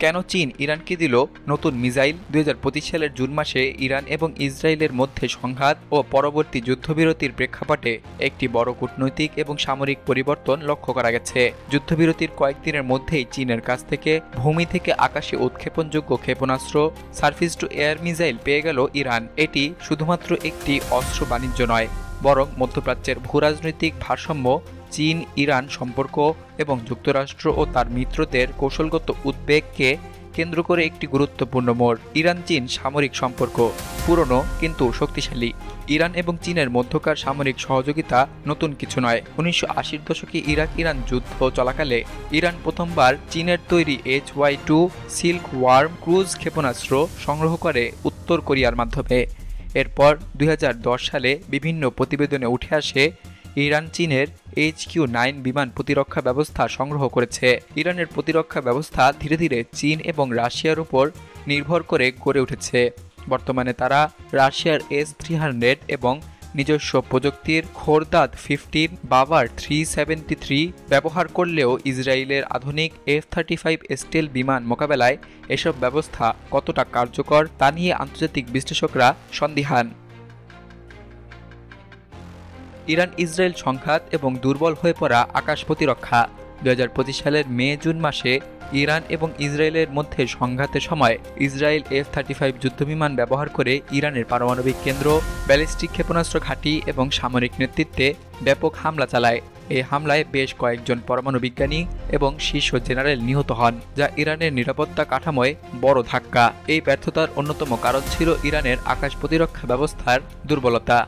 কেন চীন ইরানকে দিল নতুন মিসাইল? 2025 সালের জুন মাসে ইরান এবং ইসরায়েলের মধ্যে সংঘাত ও পরবর্তী যুদ্ধবিরতির প্রেক্ষাপটে একটি বড় কূটনৈতিক এবং সামরিক পরিবর্তন লক্ষ্য করা গেছে। যুদ্ধবিরতির কয়েকদিনের মধ্যেই চীনের কাছ থেকে ভূমি থেকে আকাশে উৎক্ষেপণযোগ্য ক্ষেপণাস্ত্র সারফেস টু এয়ার মিসাইল পেয়ে গেল ইরান। এটি শুধুমাত্র একটি অস্ত্র বাণিজ্য নয়, বরং মধ্যপ্রাচ্যের ভূরাজনৈতিক ভারসাম্য, চীন ইরান সম্পর্ক এবং যুক্তরাষ্ট্র ও তার মিত্রদের কৌশলগত উদ্বেগকে কেন্দ্র করে একটি গুরুত্বপূর্ণ মোড়। ইরান চীন সামরিক সম্পর্ক পুরনো কিন্তু শক্তিশালী। ইরান এবং চীনের মধ্যকার সামরিক সহযোগিতা নতুন কিছু নয়। 1980-র দশকে ইরাক-ইরান যুদ্ধ চলাকালে ইরান প্রথমবার চীনের তৈরি HY-2 সিল্ক ওয়ার্ম ক্রুজ ক্ষেপণাস্ত্র সংগ্রহ করে উত্তর কোরিয়ার মাধ্যমে। এরপর 2010 সালে বিভিন্ন প্রতিবেদনে উঠে আসে ইরান চীনের HQ-9 বিমান প্রতিরক্ষা ব্যবস্থা সংগ্রহ করেছে। ইরানের প্রতিরক্ষা ব্যবস্থা ধীরে ধীরে চীন এবং রাশিয়ার উপর নির্ভর করে গড়ে উঠেছে। বর্তমানে তারা রাশিয়ার S-300 এবং নিজস্ব প্রযুক্তির খোরদাদ 15 বাভার 373 ব্যবহার করলেও ইসরায়েলের আধুনিক F-35 স্টেল বিমান মোকাবেলায় এসব ব্যবস্থা কতটা কার্যকর তা নিয়ে আন্তর্জাতিক বিশ্লেষকরা সন্দিহান। ইরান ইসরায়েল সংঘাত এবং দুর্বল হয়ে পড়া আকাশ প্রতিরক্ষা। 2025 সালের মে-জুন মাসে ইরান এবং ইসরায়েলের মধ্যে সংঘাতের সময় ইসরায়েল F-35 যুদ্ধবিমান ব্যবহার করে ইরানের পারমাণবিক কেন্দ্র, ব্যালিস্টিক ক্ষেপণাস্ত্র ঘাঁটি এবং সামরিক নেতৃত্বে ব্যাপক হামলা চালায়। এই হামলায় বেশ কয়েকজন পরমাণু বিজ্ঞানী এবং শীর্ষ জেনারেল নিহত হন, যা ইরানের নিরাপত্তা কাঠামোয় বড় ধাক্কা। এই ব্যর্থতার অন্যতম কারণ ছিল ইরানের আকাশ প্রতিরক্ষা ব্যবস্থার দুর্বলতা।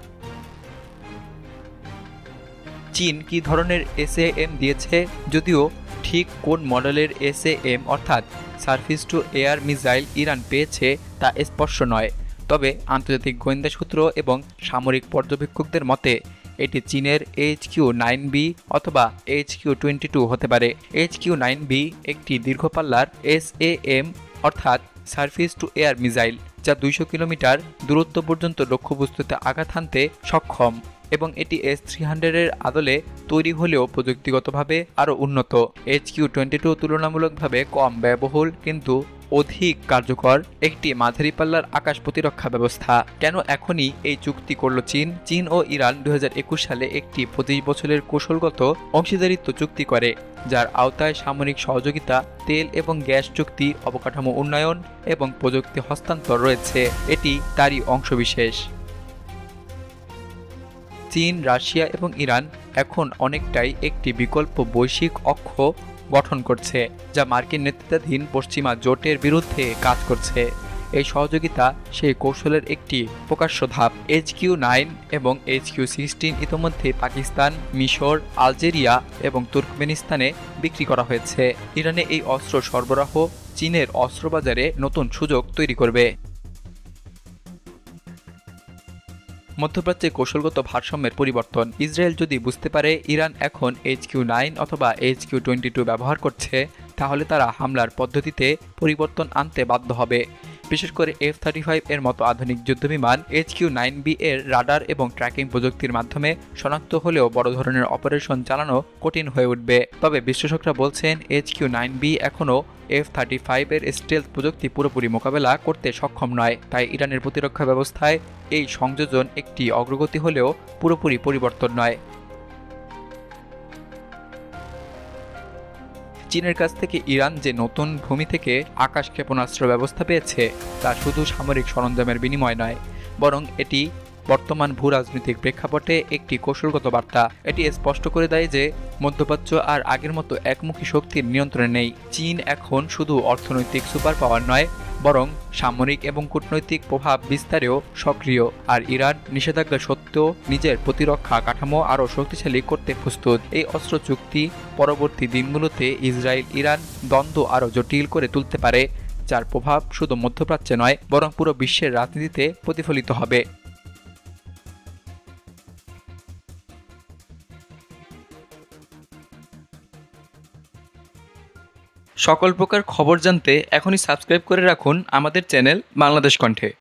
চীন কি ধরনের SAM দিয়েছে? যদিও ঠিক কোন মডেলের SAM অর্থাৎ surface two air missile Iran পেয়েছে তা স্পষ্ট নয়, তবে আন্তর্জাতিক গোয়েন্দা সূত্র এবং সামরিক পর্যবেক্ষকদের মতে এটি চীনের HQ-9B অথবা HQ-22 হতে পারে। HQ-9B একটি দীর্ঘপাল্লার SAM অর্থাৎ সারফেস টু এয়ার মিসাইল, যা 200 কিলোমিটার দূরত্ব পর্যন্ত লক্ষ্যবস্তুতে আঘাত হানতে সক্ষম এবং এটি S-300 এর আদলে তৈরি হলেও প্রযুক্তিগতভাবে আরও উন্নত। HQ-22 তুলনামূলকভাবে কম ব্যয়বহুল কিন্তু অধিক কার্যকর একটি মাঝারি পাল্লার আকাশ প্রতিরক্ষা ব্যবস্থা। কেন এখনই এই চুক্তি করল চীন? চীন ও ইরান 2021 সালে একটি 25 বছরের কৌশলগত অংশীদারিত্ব চুক্তি করে, যার আওতায় সামরিক সহযোগিতা, তেল এবং গ্যাস চুক্তি, অবকাঠামো উন্নয়ন এবং প্রযুক্তি হস্তান্তর রয়েছে। এটি তারই অংশবিশেষ। চীন, রাশিয়া এবং ইরান এখন অনেকটাই একটি বিকল্প বৈশ্বিক অক্ষ গঠন করছে, যা মার্কিন নেতৃত্বাধীন পশ্চিমা জোটের বিরুদ্ধে কাজ করছে। এই সহযোগিতা সেই কৌশলের একটি প্রকাশ্য ধাপ। HQ-9 এবং HQ-16 ইতোমধ্যে পাকিস্তান, মিশর, আলজেরিয়া এবং তুর্কমেনিস্তানে বিক্রি করা হয়েছে। ইরানে এই অস্ত্র সরবরাহ চীনের অস্ত্রবাজারে নতুন সুযোগ তৈরি করবে। মধ্যপ্রাচ্যে কৌশলগত ভারসাম্যের পরিবর্তন। ইসরায়েল যদি বুঝতে পারে ইরান এখন HQ-9 অথবা HQ-22 ব্যবহার করছে, তাহলে তারা হামলার পদ্ধতিতে পরিবর্তন আনতে বাধ্য হবে। বিশেষ করে F-35 এর মতো আধুনিক যুদ্ধবিমান HQ-9B এর রাডার এবং ট্র্যাকিং প্রযুক্তির মাধ্যমে শনাক্ত হলেও বড় ধরনের অপারেশন চালানো কঠিন হয়ে উঠবে। তবে বিশ্লেষকরা বলছেন HQ-9B এখনও F-35 এর স্টেলথ প্রযুক্তি পুরোপুরি মোকাবেলা করতে সক্ষম নয়। তাই ইরানের প্রতিরক্ষা ব্যবস্থায় এই সংযোজন একটি অগ্রগতি হলেও পুরোপুরি পরিবর্তন নয়। চীনের কাছ থেকে ইরান যে নতুন ভূমি থেকে আকাশ ক্ষেপণাস্ত্র ব্যবস্থা পেয়েছে তা শুধু সামরিক সরঞ্জামের বিনিময় নয়, বরং এটি বর্তমান ভূরাজনৈতিক প্রেক্ষাপটে একটি কৌশলগত বার্তা। এটি স্পষ্ট করে দেয় যে মধ্যপ্রাচ্য আর আগের মতো একমুখী শক্তির নিয়ন্ত্রণে নেই। চীন এখন শুধু অর্থনৈতিক সুপার পাওয়ার নয়, বরং সামরিক এবং কূটনৈতিক প্রভাব বিস্তারেও সক্রিয়। আর ইরান নিষেধাজ্ঞা সত্ত্বেও নিজের প্রতিরক্ষা কাঠামো আরও শক্তিশালী করতে প্রস্তুত। এই অস্ত্র চুক্তি পরবর্তী দিনগুলোতে ইসরায়েল ইরান দ্বন্দ্ব আরও জটিল করে তুলতে পারে, যার প্রভাব শুধু মধ্যপ্রাচ্যে নয়, বরং পুরো বিশ্বের রাজনীতিতে প্রতিফলিত হবে। সকল প্রকার খবর জানতে এখনই সাবস্ক্রাইব করে রাখুন আমাদের চ্যানেল বাংলাদেশ কণ্ঠে।